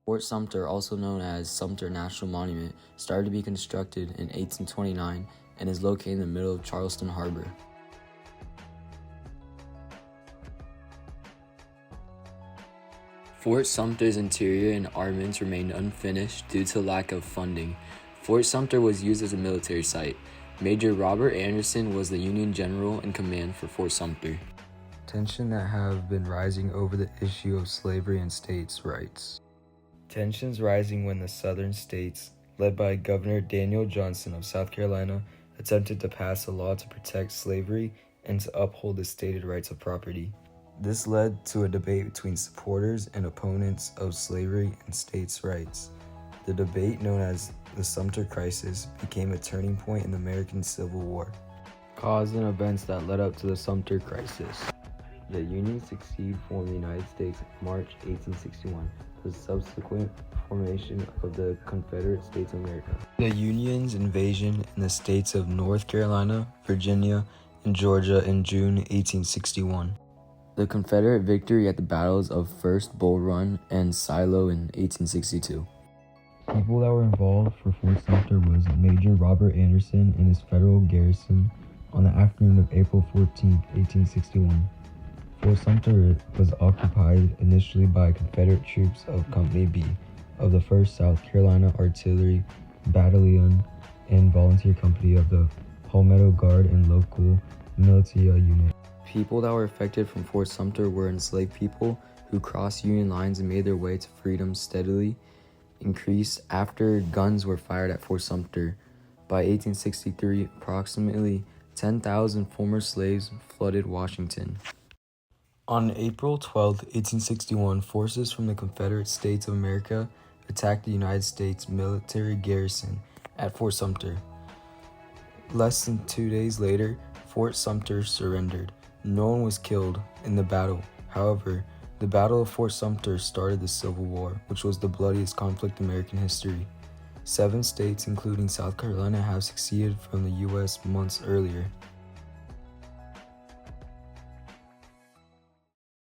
Fort Sumter, also known as Sumter National Monument, started to be constructed in 1829 and is located in the middle of Charleston Harbor. Fort Sumter's interior and armaments remained unfinished due to lack of funding. Fort Sumter was used as a military site. Major Robert Anderson was the Union general in command for Fort Sumter. Tensions that have been rising over the issue of slavery and states' rights. Tensions rising when the southern states, led by Governor Daniel Johnson of South Carolina, attempted to pass a law to protect slavery and to uphold the stated rights of property. This led to a debate between supporters and opponents of slavery and states' rights. The debate, known as the Sumter Crisis, became a turning point in the American Civil War, causing events that led up to the Sumter Crisis. The Union succeeded forming the United States in March 1861, the subsequent formation of the Confederate States of America. The Union's invasion in the states of North Carolina, Virginia, and Georgia in June 1861. The Confederate victory at the battles of First Bull Run and Shiloh in 1862. People that were involved for Fort Sumter was Major Robert Anderson and his federal garrison on the afternoon of April 14, 1861. Fort Sumter was occupied initially by Confederate troops of Company B of the 1st South Carolina Artillery Battalion and Volunteer Company of the Palmetto Guard and local militia unit. People that were affected from Fort Sumter were enslaved people who crossed Union lines and made their way to freedom steadily increased after guns were fired at Fort Sumter. By 1863, approximately 10,000 former slaves flooded Washington. On April 12, 1861, forces from the Confederate States of America attacked the United States military garrison at Fort Sumter. Less than 2 days later, Fort Sumter surrendered. No one was killed in the battle. However, the Battle of Fort Sumter started the Civil War, which was the bloodiest conflict in American history. 7 states, including South Carolina, have seceded from the U.S. months earlier.